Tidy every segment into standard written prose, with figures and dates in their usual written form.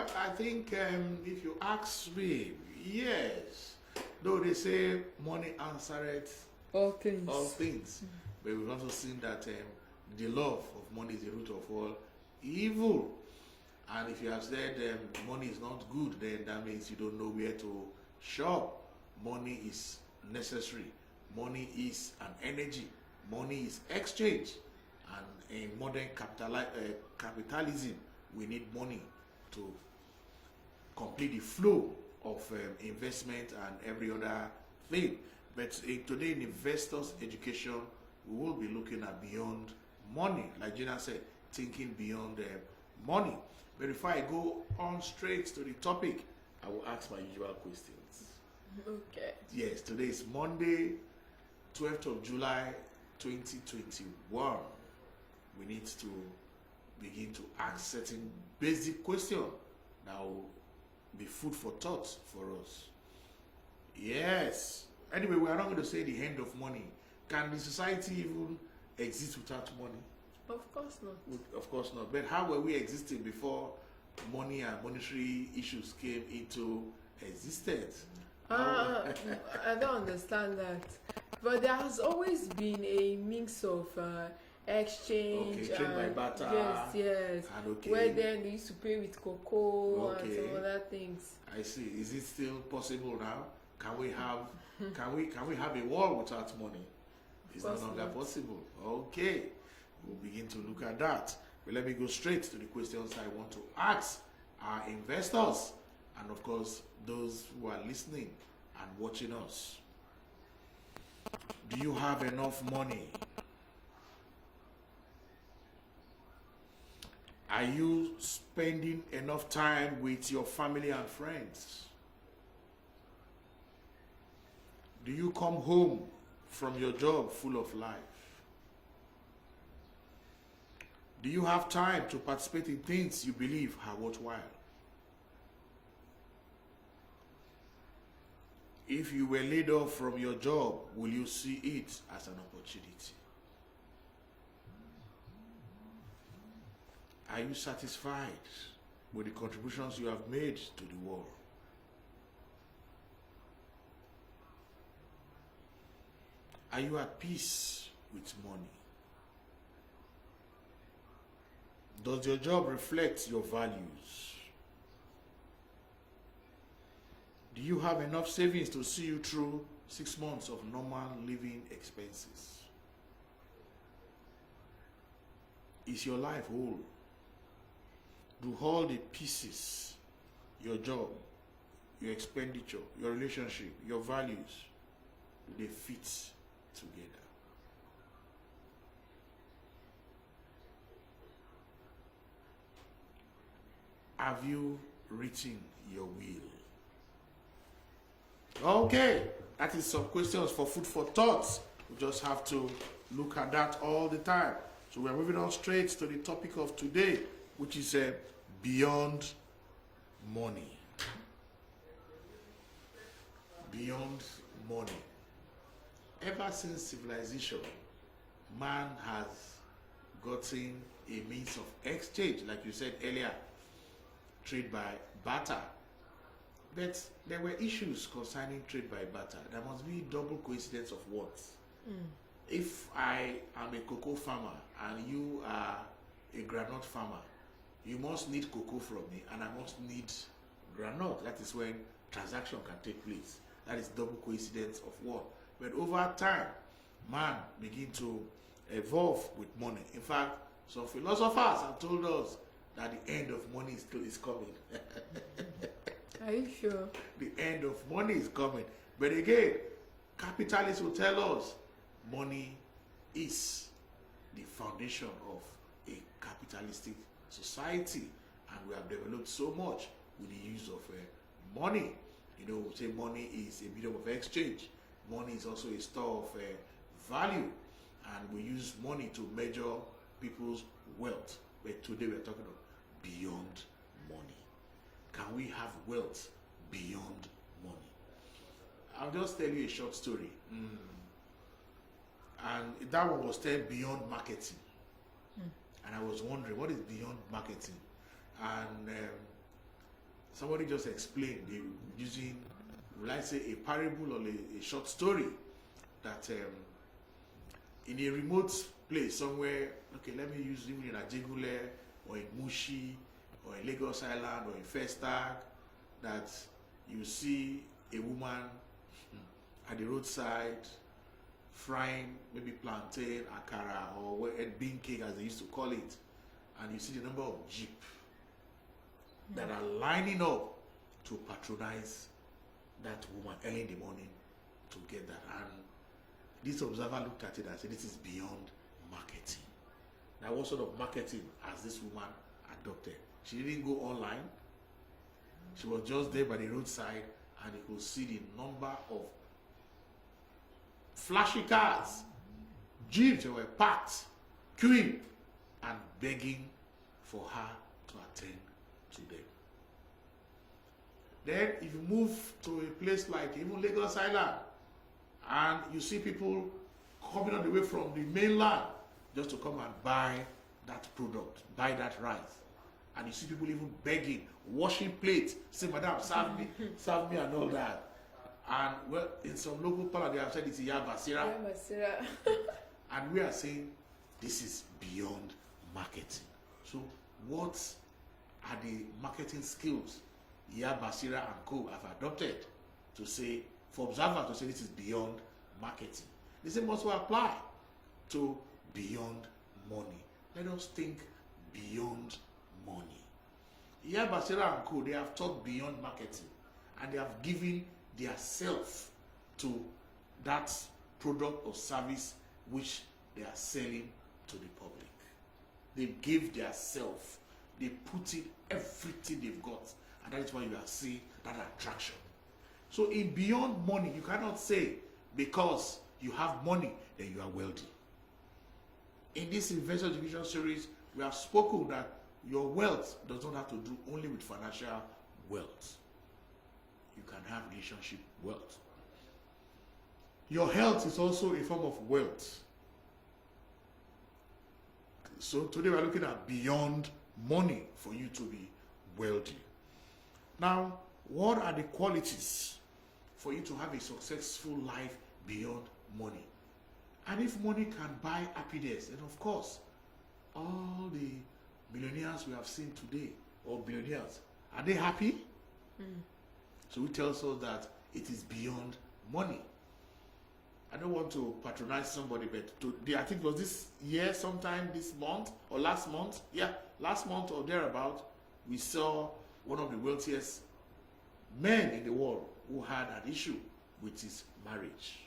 Well, I think if you ask me, yes. Though they say money answereth All things. all things, but we've also seen that the love of money is the root of all evil. And if you have said money is not good, then that means you don't know where to shop. Money is necessary. Money is an energy. Money is exchange. And in modern capitalism, we need money to complete the flow of investment and every other thing. But today in investors education, we will be looking at beyond money. Like Gina said, thinking beyond money. But before I go on straight to the topic, I will ask my usual questions. Okay. Yes, today is Monday, 12th of July, 2021. We need to begin to ask certain basic questions that will be food for thought for us. Yes. Anyway, we are not going to say the end of money. Can the society even exist without money? Of course not. Of course not. But how were we existing before money and monetary issues came into existence? I don't understand that. But there has always been a mix of exchange. Okay, trade by barter. Yes. And okay. Where then they used to pay with cocoa and Okay. some other things. I see. Is it still possible now? Can we have a war without money? It's no course longer not. possible. Okay. We'll begin to look at that. But let me go straight to the questions I want to ask our investors and of course those who are listening and watching us. Do you have enough money? Are you spending enough time with your family and friends? Do you come home from your job full of life? Do you have time to participate in things you believe are worthwhile? If you were laid off from your job, will you see it as an opportunity? Are you satisfied with the contributions you have made to the world? Are you at peace with money? Does your job reflect your values? Do you have enough savings to see you through 6 months of normal living expenses? Is your life whole? Do all the pieces, your job, your expenditure, your relationship, your values, do they fit together? Have you written your will? Okay, that is some questions for food for thought. We just have to look at that all the time. So we're moving on straight to the topic of today, which is beyond money. Beyond money. Ever since civilization, man has gotten a means of exchange, like you said earlier, trade by barter. But there were issues concerning trade by barter. There must be double coincidence of words. If I am a cocoa farmer and you are a granite farmer, you must need cocoa from me and I must need granite. That is when transaction can take place. That is double coincidence of word. But over time, man begin to evolve with money. In fact, some philosophers have told us that the end of money is coming. Are you sure? The end of money is coming. But again, capitalists will tell us money is the foundation of a capitalistic society, and we have developed so much with the use of money. You know, we say money is a medium of exchange. Money is also a store of value, and we use money to measure people's wealth. But today we are talking about beyond money. Can we have wealth beyond money? I'll just tell you a short story. And that one was said beyond marketing. And I was wondering, what is beyond marketing? And somebody just explained, using, let's say, a parable or a short story that in a remote place somewhere, okay, let me use even in Ajegule or in Mushi or in Lagos Island or in Festac, that you see a woman at the roadside frying maybe plantain, akara, or bean cake as they used to call it, and you see the number of jeep that are lining up to patronize that woman early in the morning to get that. And this observer looked at it and said, this is beyond marketing. Now, what sort of marketing has this woman adopted? She didn't go online. She was just there by the roadside, and you could see the number of flashy cars, jeeps that were parked, queuing, and begging for her to attend to them. Then, if you move to a place like even Lagos Island, and you see people coming all the way from the mainland just to come and buy that product, buy that rice. And you see people even begging, washing plates, say, madam, serve me and all that. And well, in some local part, they have said it's Yabasira. And we are saying this is beyond marketing. So what are the marketing skills Yabasira and Co have adopted to say, for observers to say this is beyond marketing? The same also apply to beyond money. Let us think beyond money. Yabasira and Co, they have taught beyond marketing, and they have given their self to that product or service which they are selling to the public. They give their self, they put in everything they've got, and that is why you are seeing that attraction. So in beyond money, you cannot say because you have money, then you are wealthy. In this investor education series, we have spoken that your wealth does not have to do only with financial wealth. You can have relationship wealth. Your health is also a form of wealth. So today we are looking at beyond money for you to be wealthy. Now, what are the qualities for you to have a successful life beyond money? And if money can buy happiness, then of course, all the millionaires we have seen today, or billionaires, are they happy? So it tells us that it is beyond money. I don't want to patronize somebody, but I think it was this year, sometime this month, or last month, last month or thereabout, we saw one of the wealthiest men in the world who had an issue with his marriage.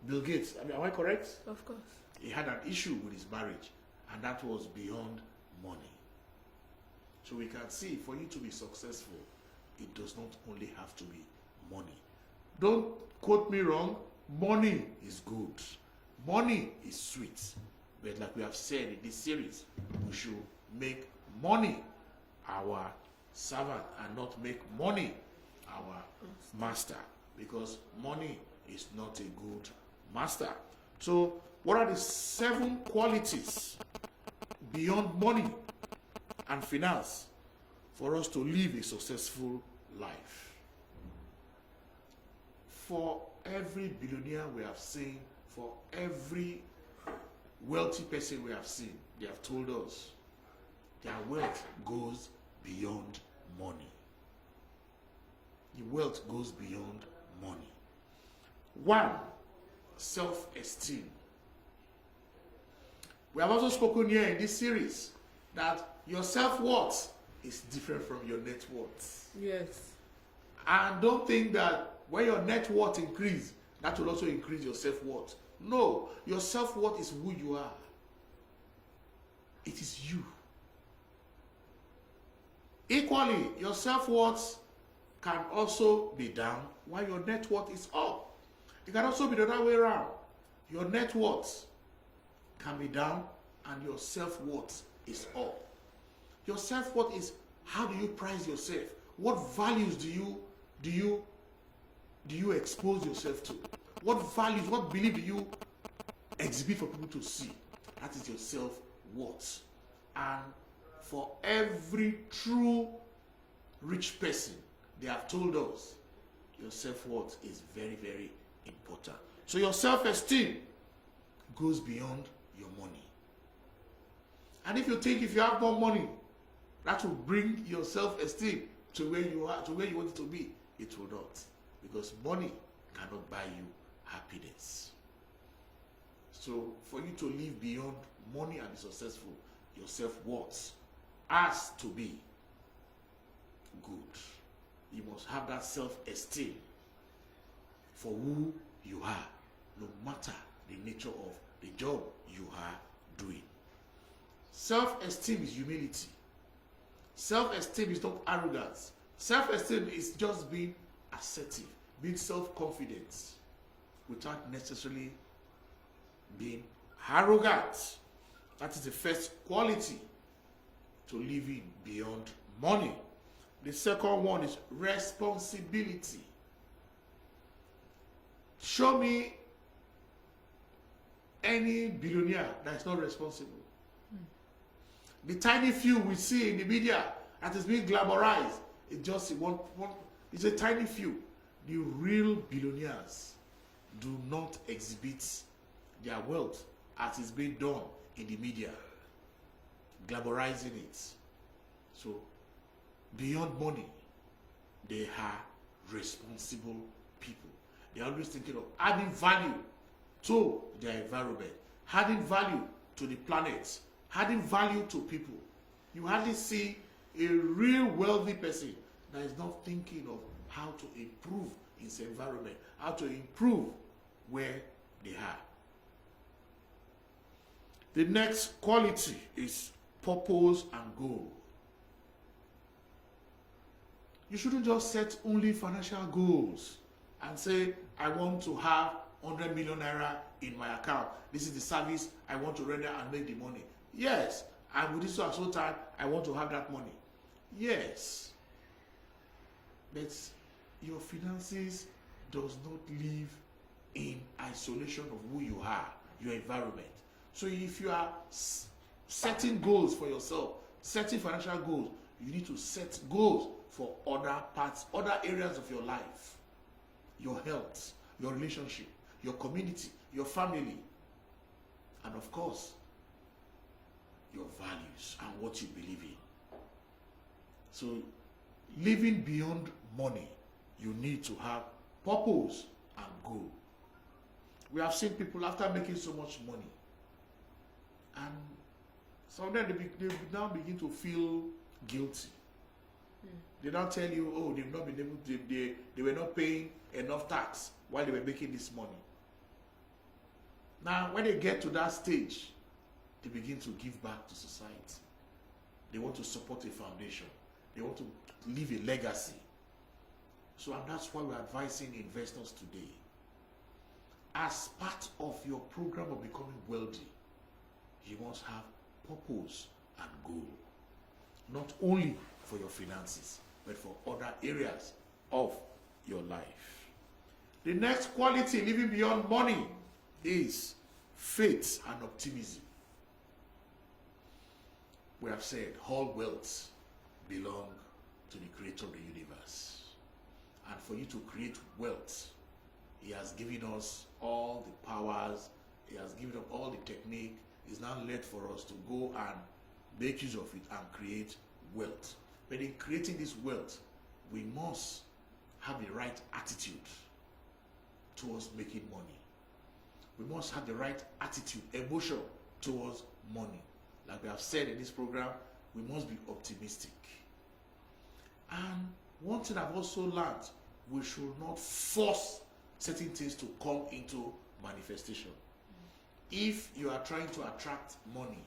Bill Gates, am I correct? Of course. He had an issue with his marriage, and that was beyond money. So we can see, for you to be successful, it does not only have to be money. Don't quote me wrong, money is good. Money is sweet. But like we have said in this series, we should make money our servant and not make money our master, because money is not a good master. So what are the 7 qualities beyond money and finance for us to live a successful life? For every billionaire we have seen, for every wealthy person we have seen, they have told us their wealth goes beyond money. The wealth goes beyond money. 1, self-esteem. We have also spoken here in this series that your self-worth is different from your net worth. Yes. And don't think that when your net worth increases, that will also increase your self-worth. No, your self-worth is who you are. It is you. Equally, your self-worth can also be down while your net worth is up. It can also be the other way around. Your net worth can be down and your self-worth is up. Your self-worth is, how do you price yourself? What values do you expose yourself to? What values, what belief do you exhibit for people to see? That is your self-worth. And for every true rich person, they have told us your self-worth is very, very important. So your self-esteem goes beyond your money. And if you think if you have more money, that will bring your self-esteem to where you are, to where you want it to be, it will not. Because money cannot buy you happiness. So for you to live beyond money and be successful, your self-worth has to be good. You must have that self-esteem for who you are, no matter the nature of the job you are doing. Self-esteem is humility. Self-esteem is not arrogance. Self-esteem is just being assertive, being self-confident without necessarily being arrogant. That is the first quality to living beyond money. The second one is responsibility. Show me any billionaire that is not responsible. The tiny few we see in the media that is being glamorized, it's a tiny few. The real billionaires do not exhibit their wealth as is being done in the media, glamorizing it. So, beyond money, they are responsible people. They are always thinking of adding value to their environment, adding value to the planet, adding value to people. You hardly see a real wealthy person that is not thinking of how to improve his environment, how to improve where they are. The next quality is purpose and goal. You shouldn't just set only financial goals and say, I want to have 100 million naira in my account. This is the service I want to render and make the money. Yes, and with this so time, I want to have that money. Yes, but your finances does not live in isolation of who you are, your environment. So if you are setting goals for yourself, setting financial goals, you need to set goals for other parts, other areas of your life. Your health, your relationship, your community, your family, and of course, your values and what you believe in. So, living beyond money, you need to have purpose and goal. We have seen people after making so much money, and some of them they now begin to feel guilty. They don't tell you, oh, they've not been able to, they were not paying enough tax while they were making this money. Now, when they get to that stage, they begin to give back to society. They want to support a foundation. They want to leave a legacy. So, and that's why we're advising investors today. As part of your program of becoming wealthy, you must have purpose and goal. Not only for your finances, but for other areas of your life. The next quality living beyond money is faith and optimism. We have said all wealth belong to the creator of the universe. And for you to create wealth, he has given us all the powers, he has given us all the technique. It's now left for us to go and make use of it and create wealth. But in creating this wealth, we must have the right attitude towards making money. We must have the right attitude, emotion towards money. Like we have said in this program, we must be optimistic. And one thing I've also learned, we should not force certain things to come into manifestation. If you are trying to attract money,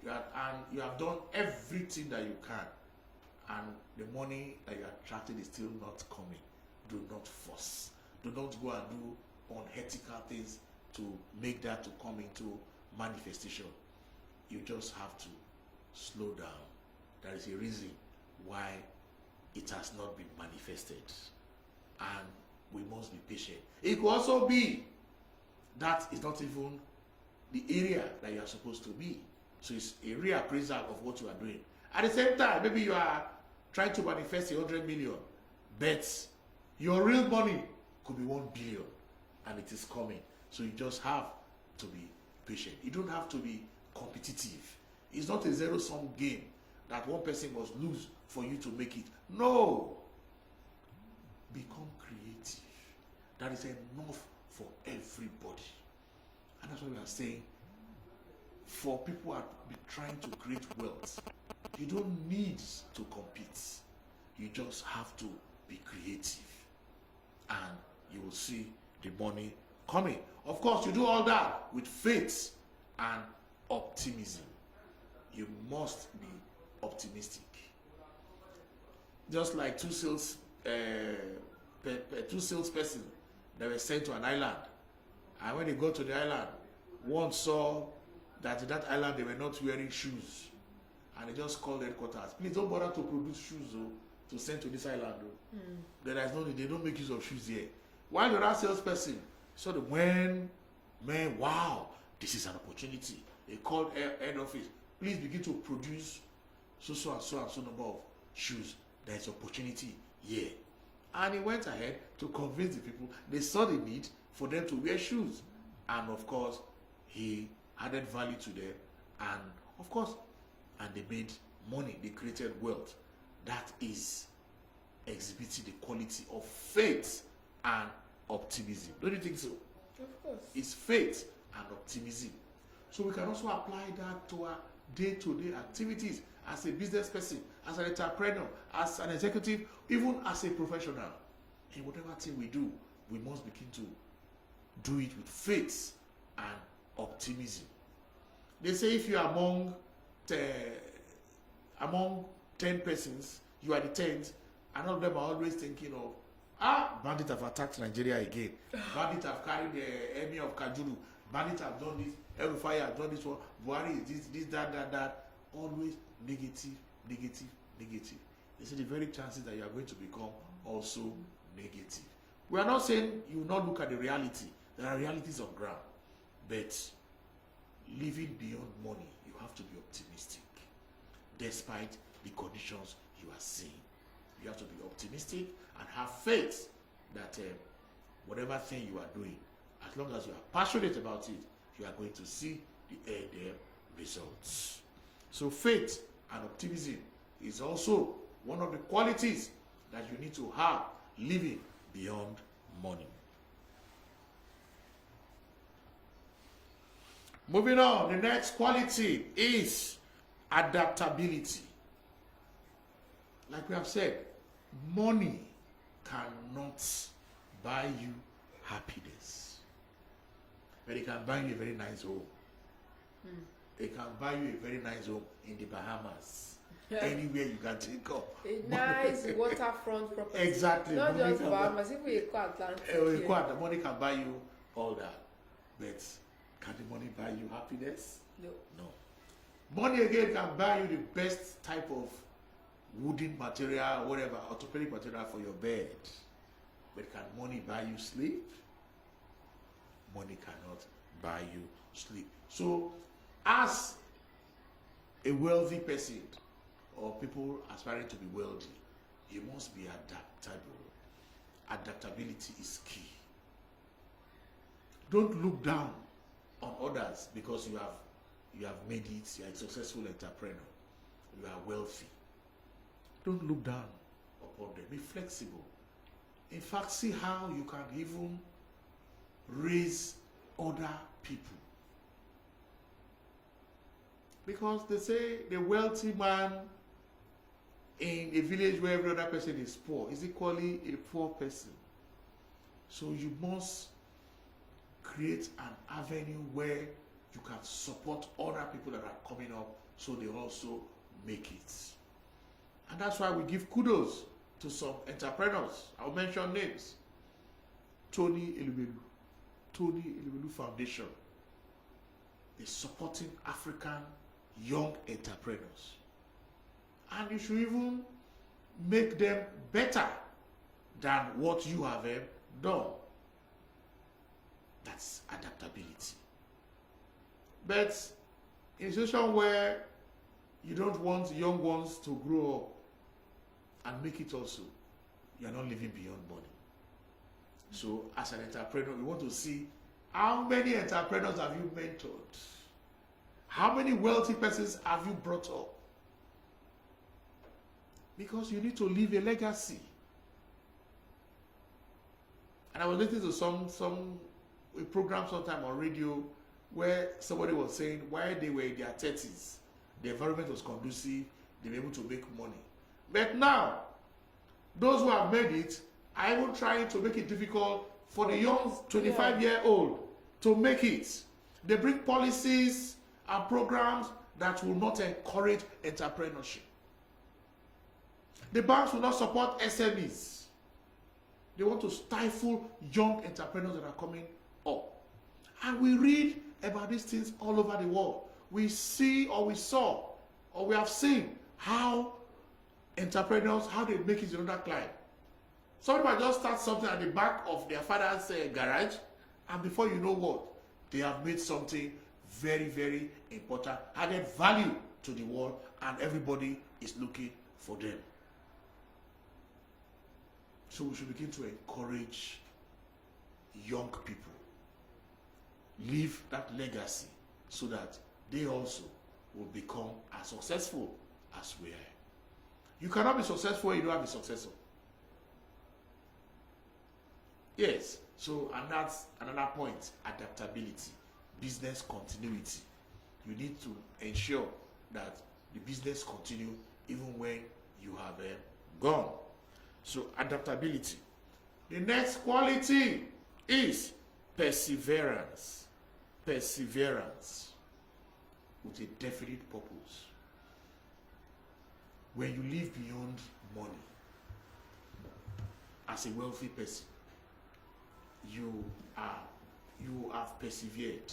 and you have done everything that you can, and the money that you are attracting is still not coming, do not force. Do not go and do unethical things to make that to come into manifestation. You just have to slow down. There is a reason why it has not been manifested, and we must be patient. It could also be that is not even the area that you are supposed to be. So it's a reappraisal of what you are doing. At the same time, maybe you are trying to manifest 100 million, but your real money could be 1 billion, and it is coming. So you just have to be patient. You don't have to be competitive. It's not a zero-sum game that one person must lose for you to make it. No. Become creative. That is enough for everybody. And that's why we are saying, for people who are trying to create wealth, you don't need to compete. You just have to be creative, and you will see the money coming. Of course, you do all that with faith and optimism. You must be optimistic. Just like two salespersons that were sent to an island, and when they got to the island, one saw that in that island they were not wearing shoes, and they just called headquarters. Please don't bother to produce shoes to send to this island. There is no need. They don't make use of shoes here. While the other salesperson saw the man, wow, this is an opportunity. They called head office. Please begin to produce so and so number of shoes. There is opportunity here. And he went ahead to convince the people. They saw the need for them to wear shoes. And of course, he added value to them. And of course, and they made money. They created wealth. That is exhibiting the quality of faith and optimism. Don't you think so? Of course. It's faith and optimism. So we can also apply that to our day-to-day activities as a business person, as an entrepreneur, as an executive, even as a professional. In whatever thing we do, we must begin to do it with faith and optimism. They say if you are among 10 persons, you are the 10th, and all of them are always thinking of, bandits have attacked Nigeria again. Bandits have carried the emir of Kajuru. Bandits have done this. El-Rufai have done this one. Buhari is this, that. Always negative. They say the very chances that you are going to become also negative. We are not saying you will not look at the reality. There are realities on ground. But living beyond money, you have to be optimistic. Despite the conditions you are seeing. You have to be optimistic and have faith that whatever thing you are doing, as long as you are passionate about it, you are going to see the end results. So faith and optimism is also one of the qualities that you need to have living beyond money. Moving on, the next quality is adaptability. Like we have said, money cannot buy you happiness. But it can buy you a very nice home. It can buy you a very nice home in the Bahamas. Anywhere you can think of. A nice waterfront property. Exactly. Not just Bahamas, even Atlantic. Money can buy you all that. But can the money buy you happiness? No. Money again can buy you the best type of wooden material, whatever, orthopedic material for your bed. But can money buy you sleep? Money cannot buy you sleep. So, as a wealthy person, or people aspiring to be wealthy, you must be adaptable. Adaptability is key. Don't look down on others because you have made it, you are a successful entrepreneur, you are wealthy. Don't look down upon them. Be flexible. In fact, see how you can even raise other people. Because they say the wealthy man in a village where every other person is poor is equally a poor person. So you must create an avenue where you can support other people that are coming up so they also make it. And that's why we give kudos to some entrepreneurs. I'll mention names. Tony Elubelu Foundation is supporting African young entrepreneurs. And you should even make them better than what you have done. That's adaptability. But in a situation where you don't want young ones to grow up, and make it also, you are not living beyond money. So as an entrepreneur, we want to see how many entrepreneurs have you mentored? How many wealthy persons have you brought up? Because you need to leave a legacy. And I was listening to a program sometime on radio where somebody was saying why they were in their 30s, the environment was conducive, they were able to make money. But now, those who have made it are even trying to make it difficult for the young 25-year-old to make it. They bring policies and programs that will not encourage entrepreneurship. The banks will not support SMEs. They want to stifle young entrepreneurs that are coming up. And we read about these things all over the world. We see or we saw or we have seen how entrepreneurs, how they make it to another climb. Somebody might just start something at the back of their father's garage, and before you know what, they have made something very, very important, added value to the world, and everybody is looking for them. So we should begin to encourage young people, leave that legacy so that they also will become as successful as we are. You cannot be successful when you don't have a successor. Yes, so, and that's another point, adaptability, business continuity. You need to ensure that the business continue even when you have gone. So, adaptability. The next quality is perseverance. Perseverance with a definite purpose. When you live beyond money, as a wealthy person, you have persevered.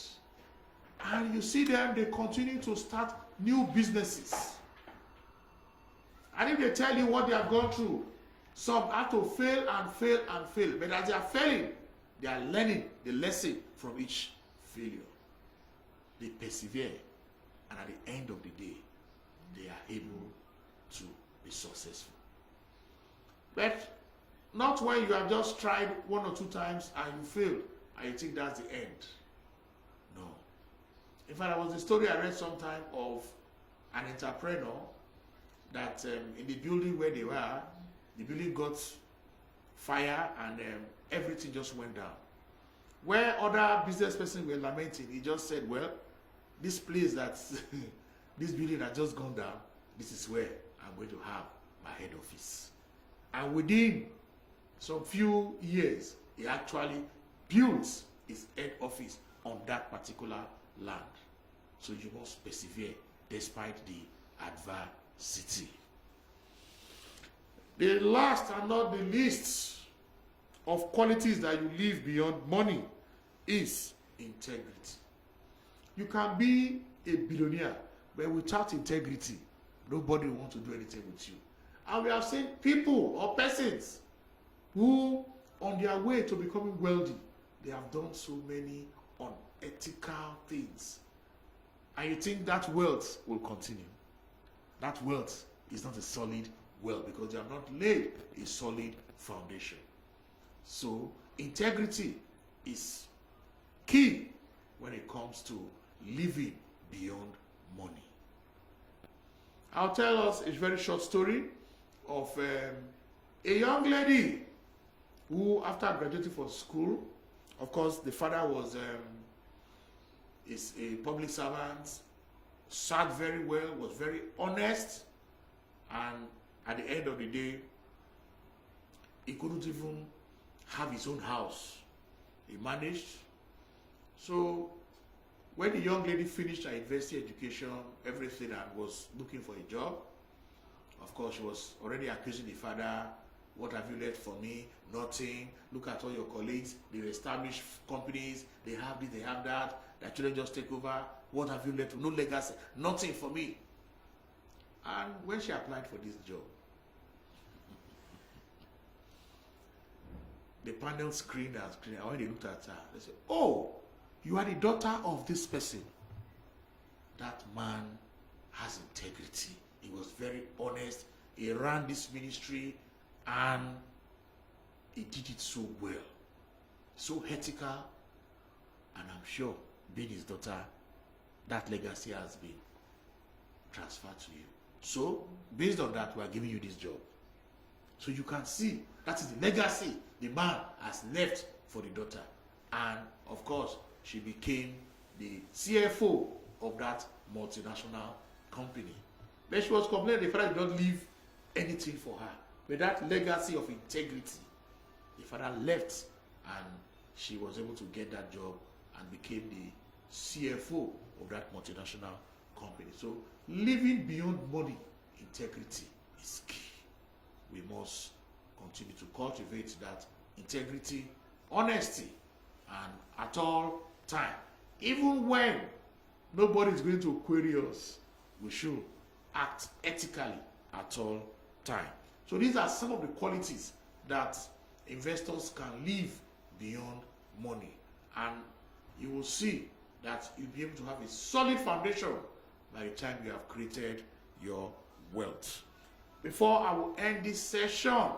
And you see them, they continue to start new businesses. And if they tell you what they have gone through, some have to fail and fail and fail. But as they are failing, they are learning the lesson from each failure. They persevere. And at the end of the day, they are able to be successful. But not when you have just tried one or two times and you failed and you think that's the end. No. In fact, there was a story I read sometime of an entrepreneur that in the building where they were, the building got fire and everything just went down. Where other business persons were lamenting, he just said, well, this place this building has just gone down, this is where I'm going to have my head office. And within some few years, he actually built his head office on that particular land. So you must persevere despite the adversity. The last and not the least of qualities that you live beyond money is integrity. You can be a billionaire, but without integrity, nobody wants to do anything with you. And we have seen people or persons who, on their way to becoming wealthy, they have done so many unethical things. And you think that wealth will continue. That wealth is not a solid wealth because they have not laid a solid foundation. So integrity is key when it comes to living beyond money. I'll tell us a very short story of a young lady who, after graduating from school, of course, the father was is a public servant, served very well, was very honest, and at the end of the day, he couldn't even have his own house. He managed. So when the young lady finished her university education, everything, and was looking for a job, of course, she was already accusing the father, what have you left for me? Nothing. Look at all your colleagues. They've established companies. They have this, they have that. Their children just take over. What have you left? No legacy. Nothing for me. And when she applied for this job, the panel screened and screened. And when they looked at her, they said, oh, you are the daughter of this person. That man has integrity. He was very honest. he ran this ministry and he did it so well, so ethical, and I'm sure, being his daughter, that legacy has been transferred to you. So, based on that, we are giving you this job. So you can see that is the legacy the man has left for the daughter. And of course, she became the CFO of that multinational company. But she was complaining the father did not leave anything for her. But that legacy of integrity, the father left, and she was able to get that job and became the CFO of that multinational company. So living beyond money, integrity is key. We must continue to cultivate that integrity, honesty, and at all time, even when nobody is going to query us, we should act ethically at all time. So these are some of the qualities that investors can live beyond money, and you will see that you'll be able to have a solid foundation by the time you have created your wealth. Before I will end this session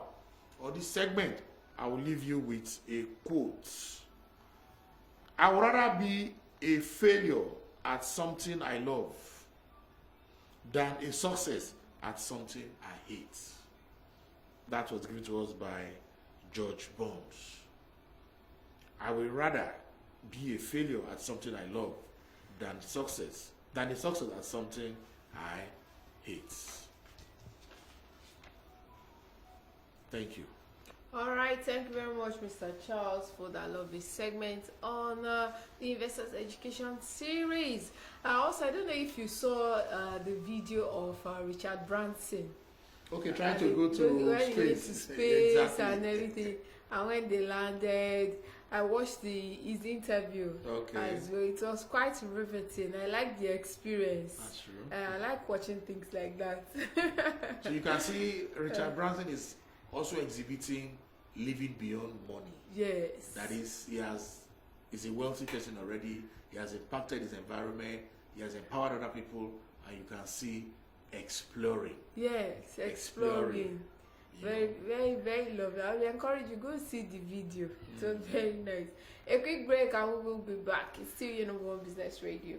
or this segment, I will leave you with a quote. I would rather be a failure at something I love than a success at something I hate. That was given to us by George Burns. I would rather be a failure at something I love than a success at something I hate. Thank you. All right, thank you very much, Mr. Charles, for that lovely segment on the Investors Education Series. Also, I don't know if you saw the video of Richard Branson. Okay, trying to go to space exactly. And everything. And when they landed, I watched his interview as well. It was quite riveting. I like the experience. That's true. I like watching things like that. So you can see Richard Branson is also exhibiting living beyond money. Yes. That is, he's a wealthy person already. He has impacted his environment. He has empowered other people, and you can see exploring. Yes, exploring. Very, very, very lovely. I will encourage you, go see the video. It was very nice. A quick break and we will be back. It's still your number one business radio.